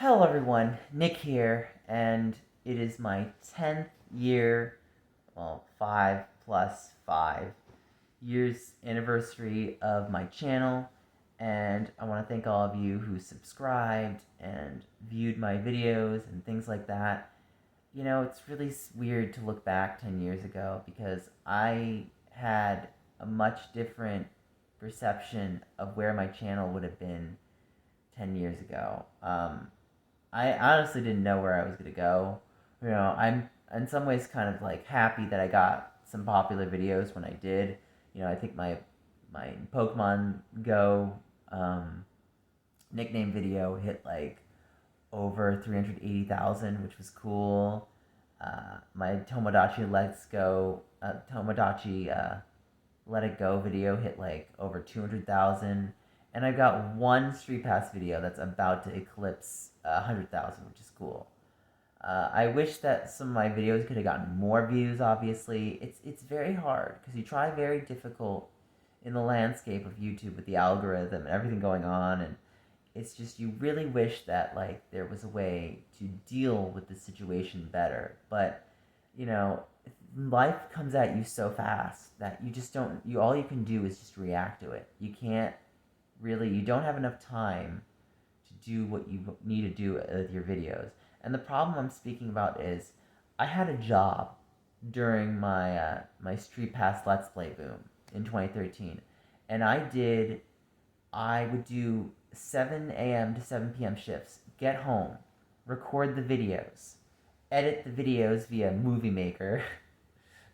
Hello everyone, Nick here, and it is my 10th year, well, 5 plus 5 years anniversary of my channel, and I want to thank all of you who subscribed and viewed my videos and things like that. You know, it's really weird to look back 10 years ago because I had a much different perception of where my channel would have been 10 years ago. I honestly didn't know where I was gonna go. You know, I'm in some ways kind of like happy that I got some popular videos when I did. You know, I think my Pokemon Go nickname video hit like over 380,000, which was cool. My Tomodachi Let It Go video hit like over 200,000. And I've got one Street Pass video that's about to eclipse 100,000, which is cool. I wish that some of my videos could have gotten more views. Obviously, it's very hard because you try very difficult in the landscape of YouTube with the algorithm and everything going on, and it's just you really wish that like there was a way to deal with the situation better. But you know, life comes at you so fast that you just don't. You all you can do is just react to it. You can't really. You don't have enough time to do what you need to do with your videos. And the problem I'm speaking about is I had a job during my Street Pass Let's Play boom in 2013, and I would do 7 a.m. to 7 p.m. shifts, get home, record the videos, edit the videos via Movie Maker.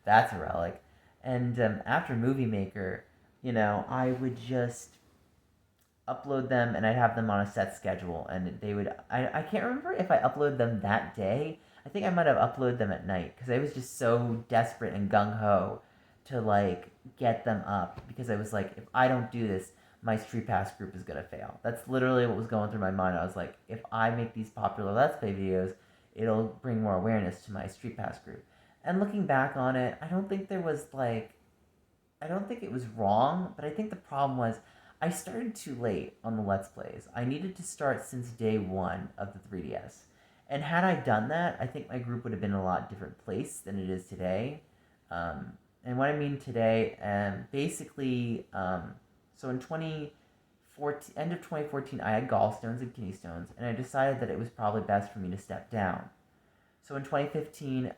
That's a relic. And after Movie Maker, you know, I would just upload them and I'd have them on a set schedule and they would I can't remember if I uploaded them that day. I think I might have uploaded them at night because I was just so desperate and gung-ho to like get them up because I was like, if I don't do this, my Street Pass group is gonna fail. That's literally what was going through my mind. I was like, if I make these popular Let's Play videos, it'll bring more awareness to my Street Pass group. And looking back on it, I don't think it was wrong, but I think the problem was I started too late on the Let's Plays. I needed to start since day one of the 3DS. And had I done that, I think my group would have been in a lot different place than it is today. Um, and what I mean today, basically, so in 2014, end of 2014, I had gallstones and kidney stones, and I decided that it was probably best for me to step down. So in 2015,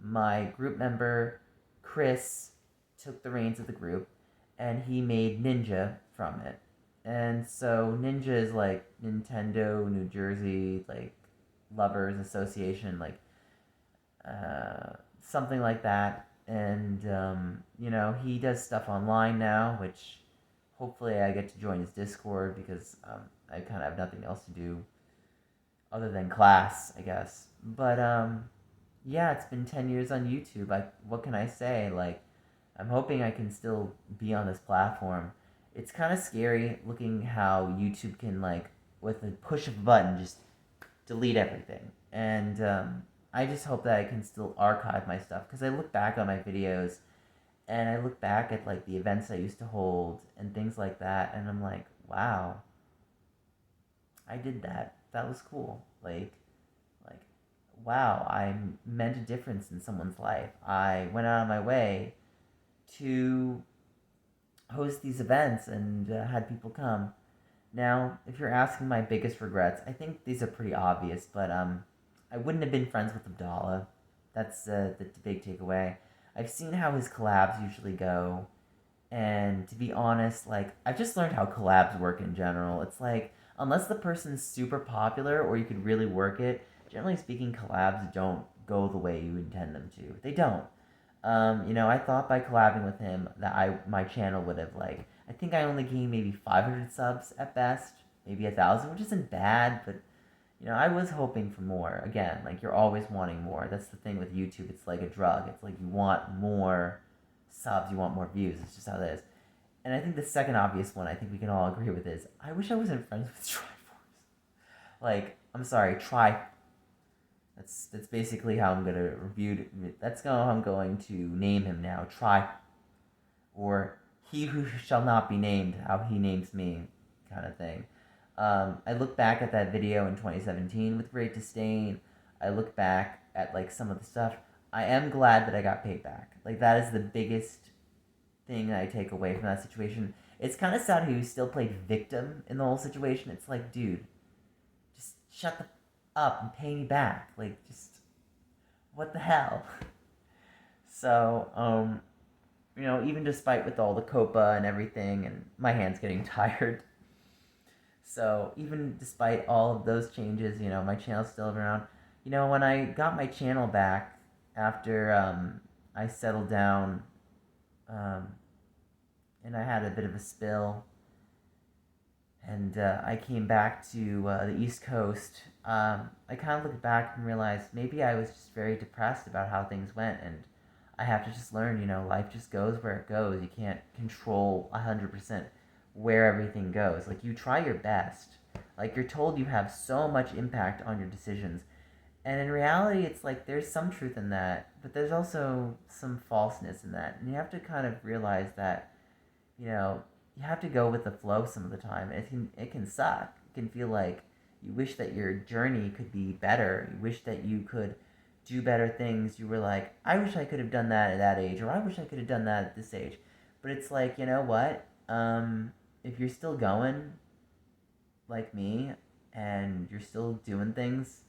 my group member, Chris, took the reins of the group and he made Ninja from it. And so Ninja is like Nintendo New Jersey, like Lovers Association, like something like that. And, you know, he does stuff online now, which hopefully I get to join his Discord because I kind of have nothing else to do other than class, I guess. But yeah, it's been 10 years on YouTube. Like, what can I say? Like, I'm hoping I can still be on this platform. It's kind of scary looking how YouTube can, like, with a push of a button, just delete everything. And I just hope that I can still archive my stuff because I look back on my videos and I look back at, like, the events I used to hold and things like that, and I'm like, wow, I did that. That was cool. Like, wow, I meant a difference in someone's life. I went out of my way to host these events and had people come. Now, if you're asking my biggest regrets, I think these are pretty obvious, but I wouldn't have been friends with Abdallah. That's the big takeaway. I've seen how his collabs usually go, and to be honest, like, I've just learned how collabs work in general. It's like, unless the person's super popular or you could really work it, generally speaking, collabs don't go the way you intend them to. They don't. You know, I thought by collabing with him that my channel would have like I think I only gained maybe 500 subs at best, maybe 1,000, which isn't bad, but you know, I was hoping for more. Again, like you're always wanting more. That's the thing with YouTube. It's like a drug. It's like you want more subs, you want more views. It's just how it is. And I think the second obvious one I think we can all agree with is I wish I wasn't friends with Triforce. Like, I'm sorry, Tri that's basically how I'm gonna review. That's how I'm going to name him now. Try, or he who shall not be named, how he names me, kind of thing. I look back at that video in 2017 with great disdain. I look back at like some of the stuff. I am glad that I got paid back. Like that is the biggest thing I take away from that situation. It's kind of sad how you still played victim in the whole situation. It's like, dude, just shut the up and pay me back. Like, just what the hell? So, even despite with all the copa and everything, and my hand's getting tired. So even despite all of those changes, my channel's still around. When I got my channel back after I settled down, um, and I had a bit of a spill, and I came back to the East Coast, I kind of looked back and realized maybe I was just very depressed about how things went, and I have to just learn, life just goes where it goes. You can't control 100% where everything goes. Like, you try your best. Like, you're told you have so much impact on your decisions. And in reality, it's like there's some truth in that, but there's also some falseness in that. And you have to kind of realize that, you know, you have to go with the flow some of the time. It can suck. It can feel like you wish that your journey could be better. You wish that you could do better things. You were like, I wish I could have done that at that age, or I wish I could have done that at this age. But it's like, you know what? If you're still going like me and you're still doing things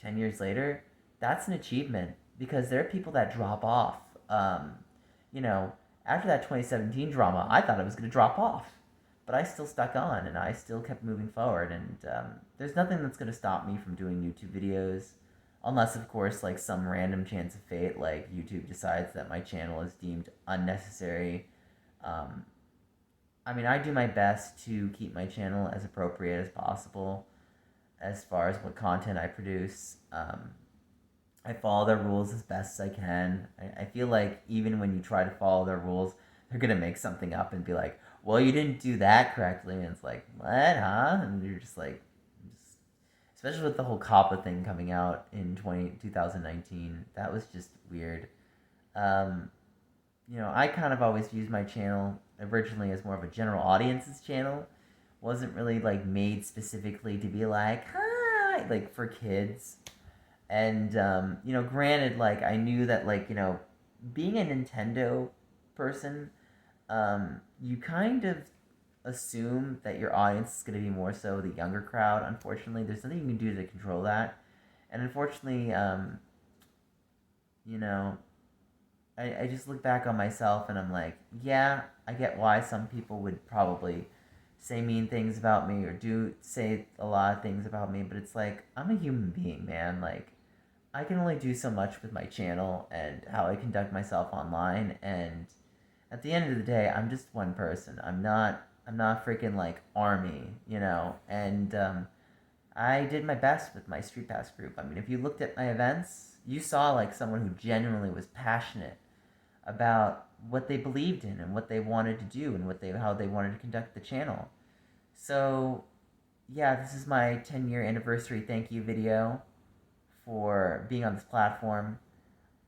10 years later, that's an achievement because there are people that drop off. You know, after that 2017 drama, I thought it was going to drop off, but I still stuck on and I still kept moving forward. And there's nothing that's going to stop me from doing YouTube videos, unless, of course, like some random chance of fate, like YouTube decides that my channel is deemed unnecessary. Um, I mean, I do my best to keep my channel as appropriate as possible as far as what content I produce. I follow their rules as best as I can. I feel like even when you try to follow their rules, they're gonna make something up and be like, "Well, you didn't do that correctly," and it's like, "What, huh?" And you're just like, just, especially with the whole COPPA thing coming out in 2019, that was just weird. Um, I kind of always used my channel originally as more of a general audience's channel. Wasn't really like made specifically to be like, hi, like for kids. And granted, like I knew that like being a Nintendo person, you kind of assume that your audience is going to be more so the younger crowd. Unfortunately, there's nothing you can do to control that, and unfortunately, you know, I just look back on myself and I'm like, yeah, I get why some people would probably say mean things about me or do say a lot of things about me, but it's like, I'm a human being, man. Like, I can only do so much with my channel and how I conduct myself online, and at the end of the day, I'm just one person. I'm not freaking like army, and I did my best with my Street Pass group. I mean, if you looked at my events, you saw like someone who genuinely was passionate about what they believed in and what they wanted to do and how they wanted to conduct the channel. So, yeah, this is my 10-year anniversary thank you video for being on this platform.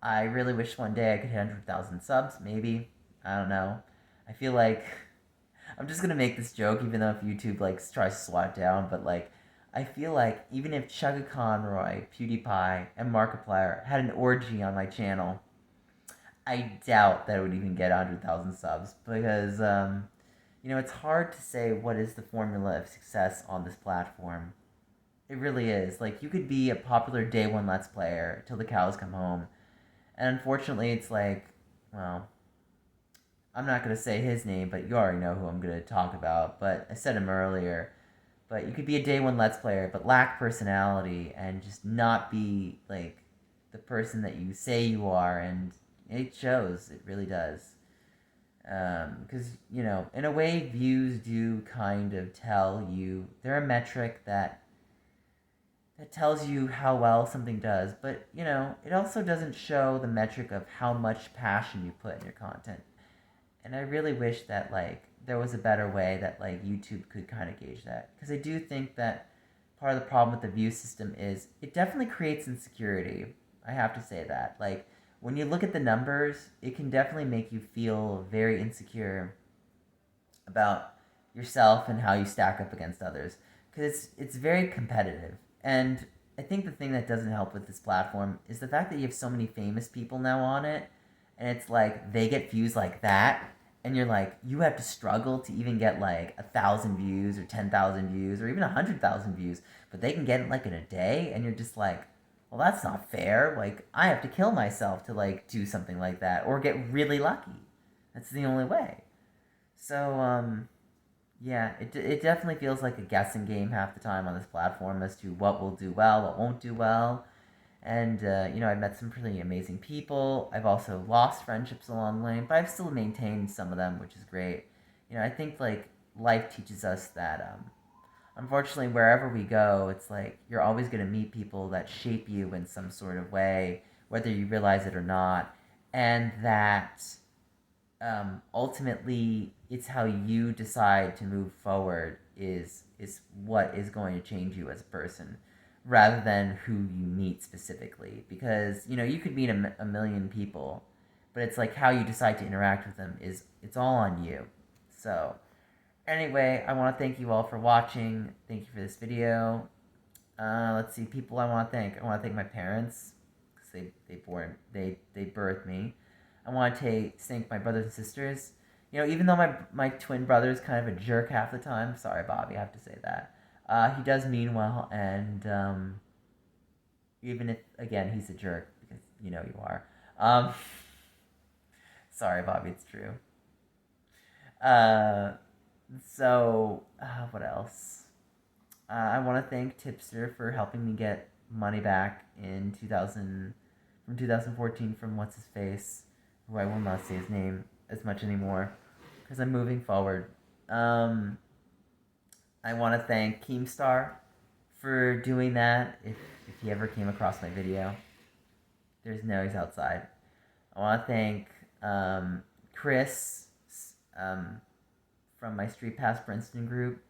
I really wish one day I could hit 100,000 subs, maybe. I don't know. I feel like I'm just gonna make this joke, even though if YouTube like tries to swat it down, but like I feel like even if Chugga Conroy, PewDiePie, and Markiplier had an orgy on my channel, I doubt that it would even get 100,000 subs because it's hard to say what is the formula of success on this platform. It really is. Like you could be a popular day one Let's Player till the cows come home, and unfortunately, it's like, well, I'm not gonna say his name, but you already know who I'm gonna talk about. But I said him earlier. But you could be a day one Let's Player, but lack personality and just not be like the person that you say you are, and it shows. It really does. Because in a way, views do kind of tell you they're a metric that tells you how well something does, but it also doesn't show the metric of how much passion you put in your content. And I really wish that like there was a better way that like YouTube could kind of gauge that, because I do think that part of the problem with the view system is it definitely creates insecurity. I have to say that. Like when you look at the numbers, it can definitely make you feel very insecure about yourself and how you stack up against others. because it's very competitive. And I think the thing that doesn't help with this platform is the fact that you have so many famous people now on it, and it's like they get views like that, and you're like you have to struggle to even get like 1,000 views or 10,000 views or even 100,000 views, but they can get it like in a day, and you're just like, well, that's not fair. Like I have to kill myself to like do something like that or get really lucky. That's the only way. So yeah, it definitely feels like a guessing game half the time on this platform as to what will do well, what won't do well. And, I've met some pretty amazing people. I've also lost friendships along the way, but I've still maintained some of them, which is great. I think, like, life teaches us that, unfortunately, wherever we go, it's like you're always going to meet people that shape you in some sort of way, whether you realize it or not. And that ultimately it's how you decide to move forward is what is going to change you as a person rather than who you meet specifically, because you could meet a million people, but it's like how you decide to interact with them is it's all on you. So anyway, I want to thank you all for watching. Thank you for this video. Let's see, people I want to thank my parents because they birthed me. I want to thank my brothers and sisters. Even though my twin brother is kind of a jerk half the time. Sorry, Bobby, I have to say that. He does mean well, and even if again he's a jerk because you are. Um, Sorry, Bobby, it's true. Uh, what else? I want to thank Tipster for helping me get money back in 2014 from what's his face, who I will not say his name as much anymore because I'm moving forward. I want to thank Keemstar for doing that. If he ever came across my video, there's no, he's outside. I want to thank Chris from my Street Pass Princeton group.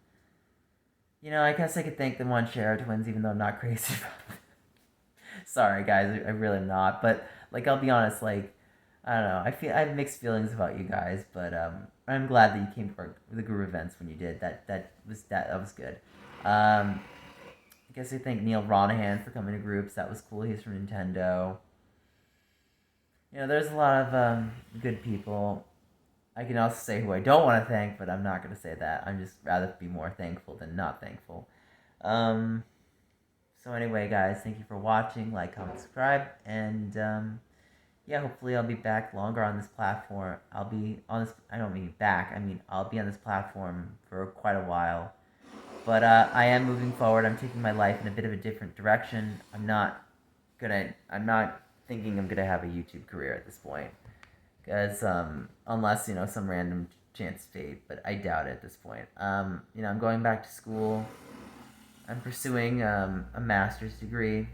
I guess I could thank the One Share twins, even though I'm not crazy about it. Sorry, guys, I really am not. But like, I'll be honest, like, I don't know. I have mixed feelings about you guys, but I'm glad that you came to the group events when you did. That was good. I guess I thank Neil Ronahan for coming to groups. That was cool. He's from Nintendo. There's a lot of good people. I can also say who I don't want to thank, but I'm not going to say that. I'm just rather be more thankful than not thankful. So anyway, guys, thank you for watching. Like, comment, subscribe, and yeah, hopefully I'll be back longer on this platform. I'll be on this. I don't mean back. I mean I'll be on this platform for quite a while. But I am moving forward. I'm taking my life in a bit of a different direction. I'm not thinking I'm gonna have a YouTube career at this point, because unless some random chance fate, but I doubt it at this point. I'm going back to school. I'm pursuing a master's degree,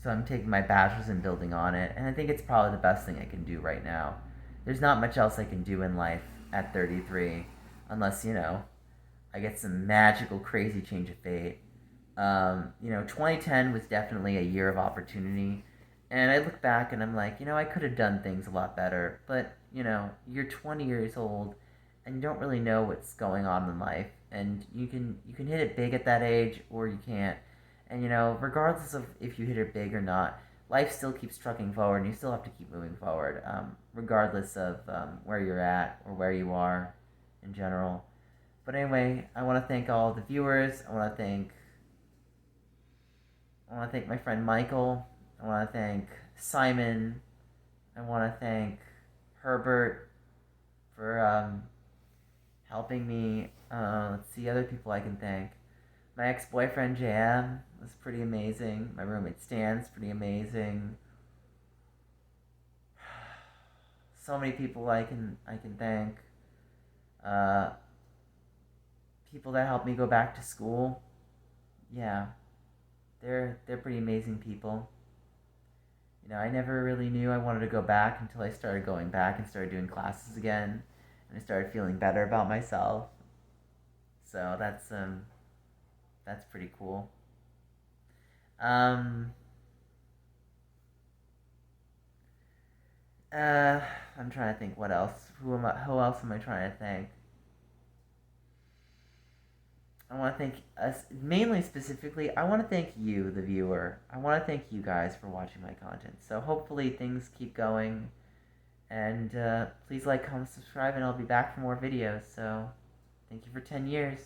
so I'm taking my bachelor's and building on it, and I think it's probably the best thing I can do right now. There's not much else I can do in life at 33, unless I get some magical, crazy change of fate. 2010 was definitely a year of opportunity, and I look back and I'm like, I could have done things a lot better, but you're 20 years old, and you don't really know what's going on in life, and you can hit it big at that age, or you can't. And regardless of if you hit it big or not, life still keeps trucking forward, and you still have to keep moving forward, regardless of where you're at or where you are in general. But anyway, I want to thank all the viewers. I want to thank my friend Michael. I want to thank Simon. I want to thank Herbert for helping me. Let's see, other people I can thank. My ex-boyfriend JM was pretty amazing. My roommate Stan's pretty amazing. So many people I can thank. People that helped me go back to school. Yeah, they're pretty amazing people. I never really knew I wanted to go back until I started going back and started doing classes again, and I started feeling better about myself. So that's pretty cool. Um, uh, I'm trying to think what else. Who else am I trying to thank? I want to thank us, mainly specifically, I want to thank you, the viewer. I want to thank you guys for watching my content. So hopefully things keep going. And please like, comment, subscribe, and I'll be back for more videos. So thank you for 10 years.